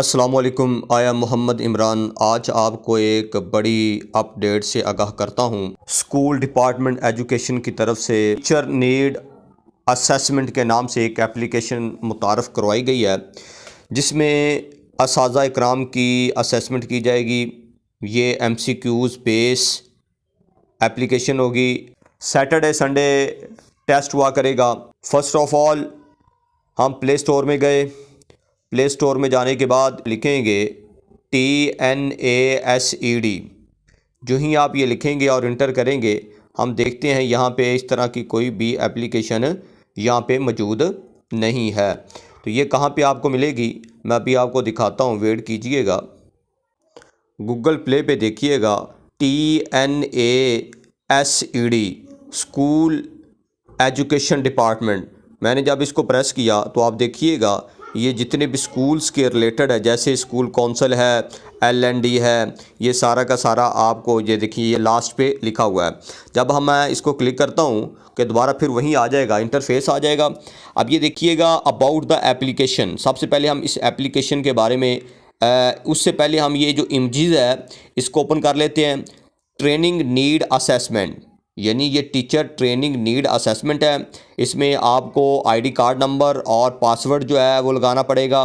अस्सलाम वालेकुम। आया मोहम्मद इमरान आज आपको एक बड़ी अपडेट से आगाह करता हूँ। स्कूल डिपार्टमेंट एजुकेशन की तरफ से टीचर नीड असेसमेंट के नाम से एक एप्लीकेशन मुतारफ़ करवाई गई है, जिसमें असातिज़ा इकराम की असेसमेंट की जाएगी। ये MCQs बेस एप्लीकेशन होगी। सैटरडे संडे टेस्ट हुआ करेगा। फ़र्स्ट ऑफ़ ऑल हम प्ले स्टोर में गए। प्ले स्टोर में जाने के बाद लिखेंगे TNASED। जो ही आप ये लिखेंगे और इंटर करेंगे, हम देखते हैं यहाँ पे इस तरह की कोई भी एप्लीकेशन यहाँ पे मौजूद नहीं है। तो ये कहाँ पे आपको मिलेगी, मैं अभी आपको दिखाता हूँ, वेट कीजिएगा। गूगल प्ले पे देखिएगा TNASED स्कूल एजुकेशन डिपार्टमेंट। मैंने जब इसको प्रेस किया तो आप देखिएगा ये जितने भी स्कूल्स के रिलेटेड है, जैसे स्कूल कौंसल है, LND है, ये सारा का सारा आपको ये देखिए ये लास्ट पे लिखा हुआ है। जब मैं इसको क्लिक करता हूँ कि दोबारा फिर वहीं आ जाएगा, इंटरफेस आ जाएगा। अब ये देखिएगा अबाउट द एप्लीकेशन। सबसे पहले हम इस एप्लीकेशन के बारे में उससे पहले हम ये जो इमेजेस है इसको ओपन कर लेते हैं। ट्रेनिंग नीड असेसमेंट, यानी ये टीचर ट्रेनिंग नीड असेसमेंट है। इसमें आपको ID कार्ड नंबर और पासवर्ड जो है वो लगाना पड़ेगा।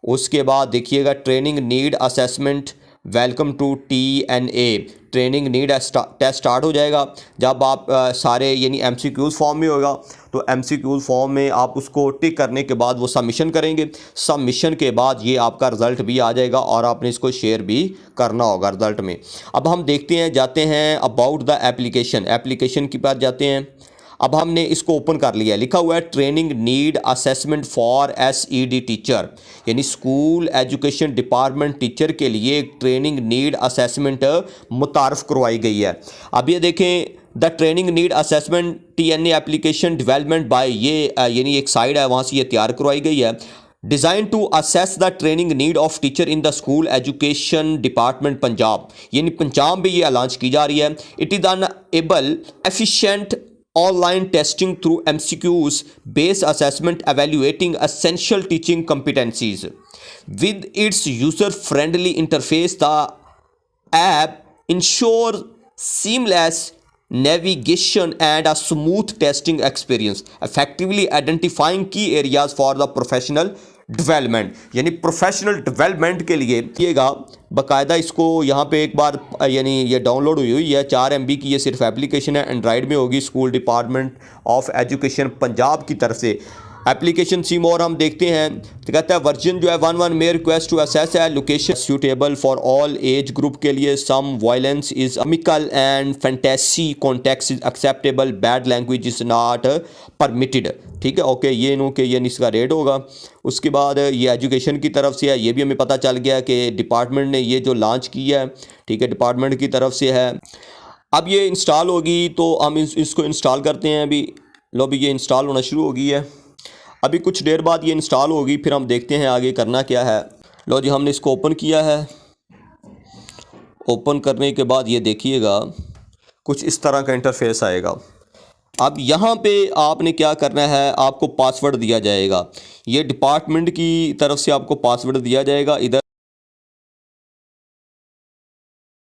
उसके बाद देखिएगा training need assessment welcome to TNA। Training need test start हो जाएगा जब आप सारे यानी MCQs फॉर्म में होगा, तो MCQs फॉर्म में आप उसको टिक करने के बाद वो सबमिशन करेंगे। सबमिशन के बाद ये आपका रिज़ल्ट भी आ जाएगा और आपने इसको शेयर भी करना होगा रिज़ल्ट में। अब हम देखते हैं, जाते हैं अबाउट द एप्लीकेशन के पास जाते हैं। अब हमने इसको ओपन कर लिया, लिखा हुआ है training need assessment for SED teacher, यानी स्कूल एजुकेशन डिपार्टमेंट टीचर के लिए एक ट्रेनिंग नीड असेसमेंट मुतारफ़ करवाई गई है। अब ये देखें, the training need assessment TNA application development bye, ये यानी एक साइड है वहाँ से ये तैयार करवाई गई है। Design to assess the training need of teacher in the school education department Punjab, यानी पंजाब में ये लॉन्च की जा रही है। It is an able efficient online testing through MCQs based assessment evaluating essential teaching competencies. With its user friendly interface, the app ensures seamless navigation and a smooth testing experience, effectively identifying key areas for the professional development, यानी professional development के लिए किएगा। बाकायदा इसको यहाँ पे एक बार यानी ये डाउनलोड हुई है, 4 MB की ये सिर्फ एप्लीकेशन है। एंड्राइड में होगी, school department of education Punjab की तरफ से एप्लीकेशन सी मोर हम देखते हैं। तो कहता है वर्जन जो है 1.1 में रिक्वेस्ट टू असेस है location suitable for all age group के लिए। सम वायलेंस इज अमिकल and fantasy context is acceptable, bad language is not permitted. ठीक है, ओके, ये नो के ये इसका रेट होगा। उसके बाद ये एजुकेशन की तरफ से है, ये भी हमें पता चल गया कि डिपार्टमेंट ने ये जो लॉन्च किया है, ठीक है, डिपार्टमेंट की तरफ से है। अब ये इंस्टॉल होगी तो हम इसको इंस्टॉल करते हैं। अभी लो, अभी ये इंस्टॉल होना शुरू हो गई है। अभी कुछ देर बाद ये इंस्टॉल होगी, फिर हम देखते हैं आगे करना क्या है। लो जी, हमने इसको ओपन किया है। ओपन करने के बाद ये देखिएगा कुछ इस तरह का इंटरफेस आएगा। अब यहाँ पे आपने क्या करना है, आपको पासवर्ड दिया जाएगा। ये डिपार्टमेंट की तरफ से आपको पासवर्ड दिया जाएगा। इधर